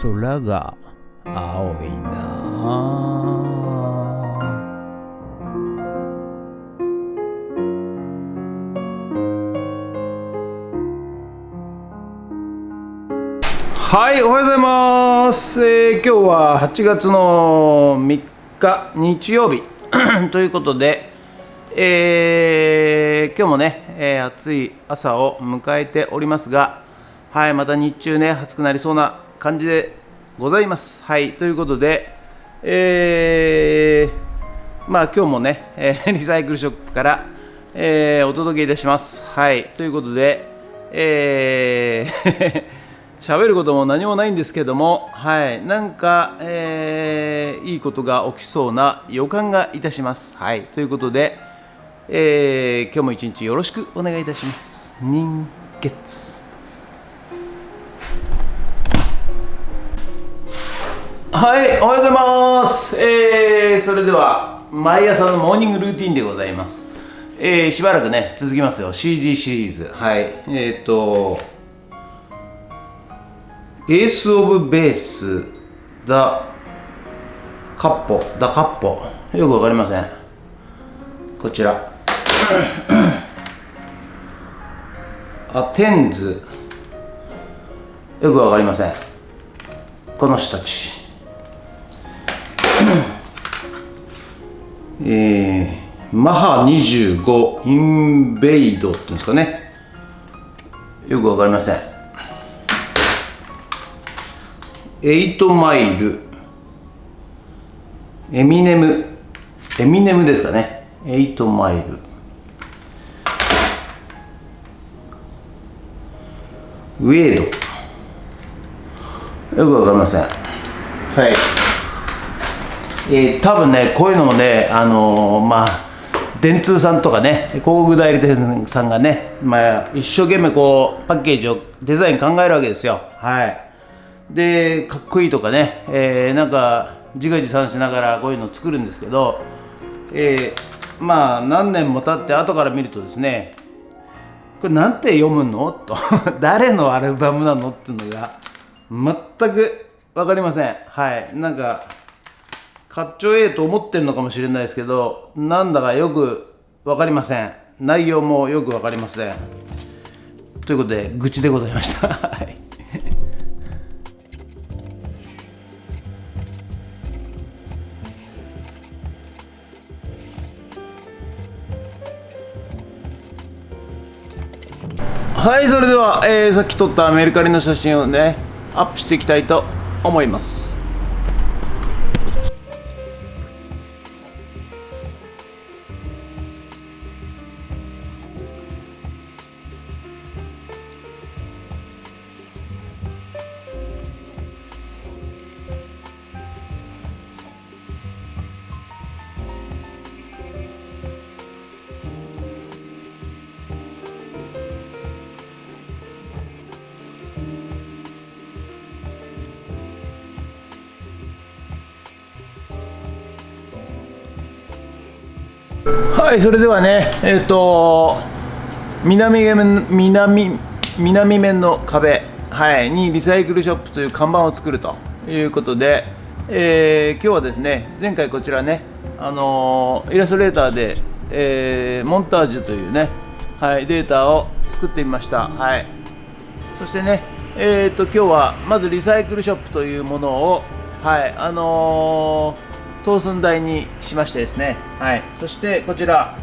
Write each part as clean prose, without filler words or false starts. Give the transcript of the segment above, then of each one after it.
空が青いな。はい、おはようございます。今日は8月の3日日曜日ということで、今日もね、暑い朝を迎えておりますが、はい、また日中ね暑くなりそうな感じでございます。はい、ということで、今日もね、リサイクルショップから、お届けいたします。はい、ということで、喋ることも何もないんですけども、はい、なんか、いいことが起きそうな予感がいたします。はい、ということで、今日も一日よろしくお願いいたします。人月。はい、おはようございます。それでは毎朝のモーニングルーティンでございます。しばらくね続きますよ。 CD シリーズ。はい、エースオブベースダカッポよくわかりません。こちらアテンズよくわかりません。この人たちマハ25インベイドっていうんですかね、よくわかりません。8マイルエミネムですかね。8マイルウェードよくわかりません。はい、多分ねこういうのもね電通さんとかね広告代理店さんがね、一生懸命こうパッケージをデザイン考えるわけですよ。はい、でかっこいいとかね、なんか自画自賛しながらこういうのを作るんですけど、何年も経って後から見るとですね、これなんて読むのと誰のアルバムなのっていうのが全く分かりません。はい、なんかかっちょええと思ってるのかもしれないですけど、なんだかよく分かりません。内容もよく分かりません。ということで愚痴でございましたはいはい、それでは、さっき撮ったメルカリの写真をねアップしていきたいと思います。はい、それではね、南面の壁、はい、にリサイクルショップという看板を作るということで、今日はですね、前回こちらね、イラストレーターで、モンタージュというね、はい、データを作ってみました。はい、そしてね、今日はまずリサイクルショップというものを、はい、等寸大にしましてですね、はい、そしてこちら、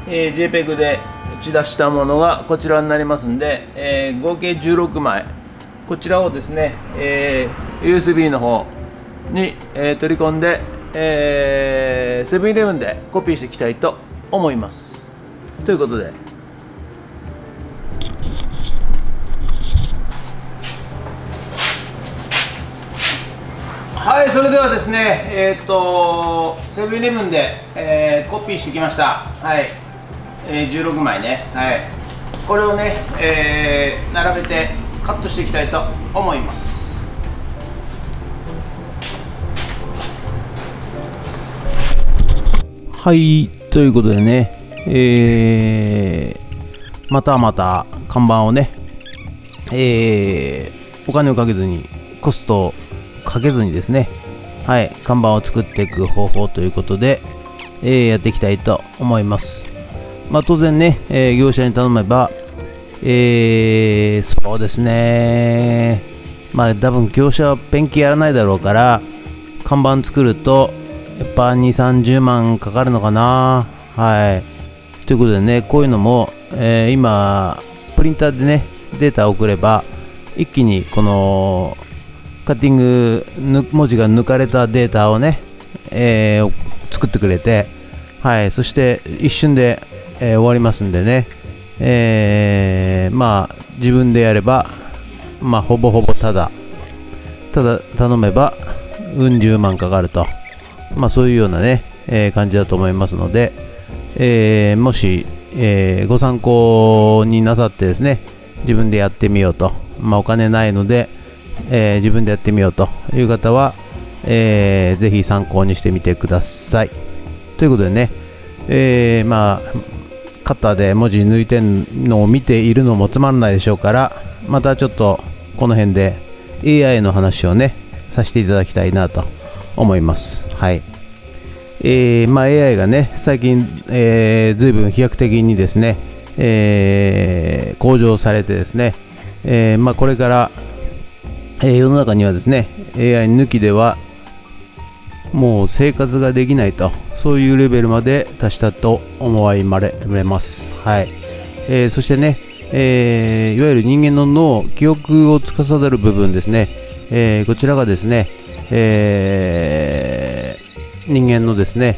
JPEG で打ち出したものがこちらになりますんで、合計16枚こちらをですね、USB の方に、取り込んで、セブンイレブンでコピーしていきたいと思います。ということではい、それではですね、セブンイレブンで、コピーしてきました。はい、16枚ね。はい、これをね、並べてカットしていきたいと思います。はい、ということでね、また看板をね、お金をかけずにコストをかけずにですね、はい、看板を作っていく方法ということで、やっていきたいと思います。当然ね、業者に頼めば、そうですね、多分業者はペンキやらないだろうから、看板作るとやっぱ2、30万かかるのかな。はい。ということでね、こういうのも、今プリンターでねデータを送れば一気にこのカッティング文字が抜かれたデータをね、作ってくれて、はい、そして一瞬で、終わりますんでね、自分でやればほぼほぼただ頼めばうん十万かかると、そういうようなね、感じだと思いますので、もし、ご参考になさってですね、自分でやってみようと、お金ないので、自分でやってみようという方は、ぜひ参考にしてみてください。ということでね、カッターで文字抜いてるのを見ているのもつまんないでしょうから、またちょっとこの辺で AI の話をねさせていただきたいなと思います。はい。AI がね最近、随分飛躍的にですね、向上されてですね、これから、世の中にはですね AI 抜きではもう生活ができないと、そういうレベルまで達したと思われます。はい。そしてね、いわゆる人間の脳、記憶を司る部分ですね、こちらがですね、人間のですね、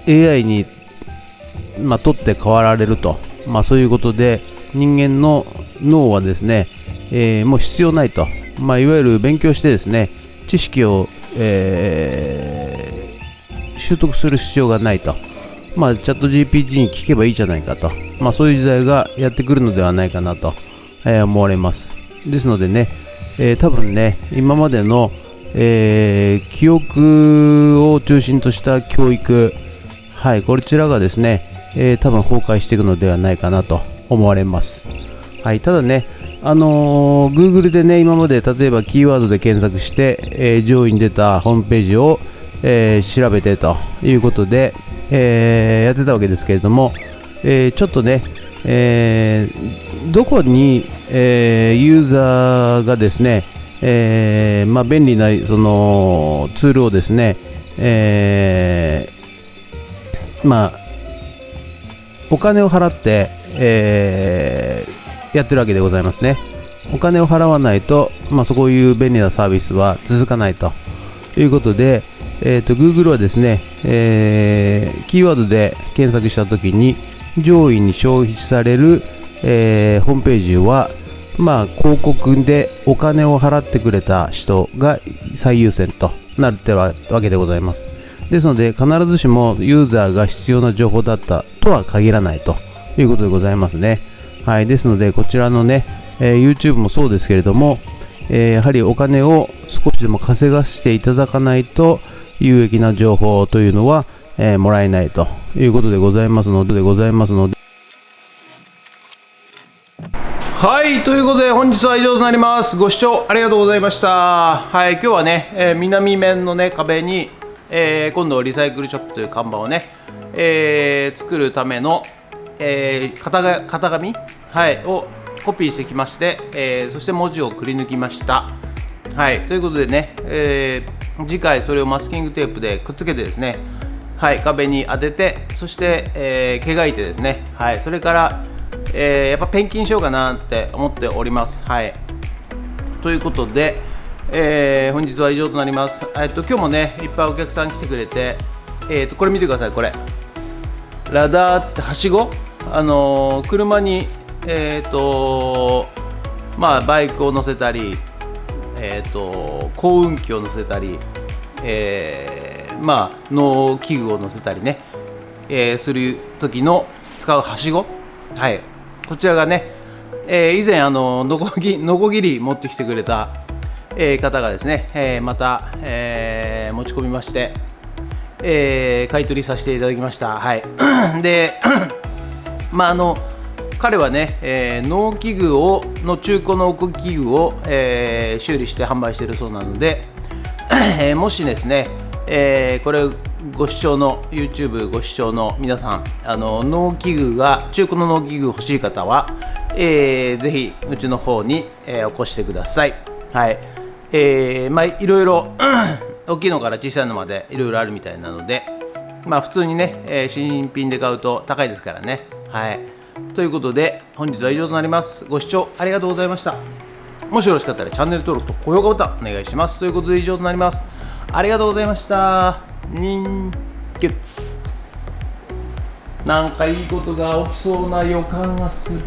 AI に、取って代わられると、そういうことで人間の脳はですね、もう必要ないと、いわゆる勉強してですね知識を、習得する必要がないと、チャット GPT に聞けばいいじゃないかと、そういう時代がやってくるのではないかなと、思われます。ですのでね、多分ね今までの、記憶を中心とした教育、はい、こちらがですね、多分崩壊していくのではないかなと思われます。はい、ただね、Google でね今まで例えばキーワードで検索して、上位に出たホームページを、調べてということで、やってたわけですけれども、ちょっとね、どこに、ユーザーがですね、便利なそのツールをですね、お金を払って、やってるわけでございますね。お金を払わないと、そういう便利なサービスは続かないということで、Google はですね、キーワードで検索したときに上位に消費される、ホームページは、広告でお金を払ってくれた人が最優先となっているわけでございます。ですので必ずしもユーザーが必要な情報だったとは限らないということでございますね。はい、ですのでこちらのね、YouTube もそうですけれども、やはりお金を少しでも稼がしていただかないと有益な情報というのは、もらえないということでございますのではい、ということで本日は以上となります。ご視聴ありがとうございました。はい、今日はね、南面のね壁に、今度リサイクルショップという看板をね、作るための、型紙、はい、をコピーしてきまして、そして文字をくり抜きました。はい、ということでね、次回それをマスキングテープでくっつけてですね、はい、壁に当てて、そして、毛がいてですね、はい、それから、やっぱペンキにしようかなって思っております。はい、ということで、本日は以上となります。今日もねいっぱいお客さん来てくれて、これ見てください。これラダーっつってはしご、車にバイクを乗せたり、耕運機を乗せたり、農機具を乗せたりね、する時の使うはしご、はい、こちらがね、以前のこぎり持ってきてくれた、方がですね、また、持ち込みまして、買い取りさせていただきました。はいで彼はね、農機具の中古農機具を、修理して販売しているそうなので、もしですね、これご視聴の YouTube ご視聴の皆さん、農機具が中古の農機具欲しい方は、ぜひうちの方に、お越してください。はい。いろいろ大きいのから小さいのまでいろいろあるみたいなので、普通にね、新品で買うと高いですからね。はい。ということで本日は以上となります。ご視聴ありがとうございました。もしよろしかったらチャンネル登録と高評価ボタンお願いします。ということで以上となります。ありがとうございました。人血。なんかいいことが起きそうな予感がする。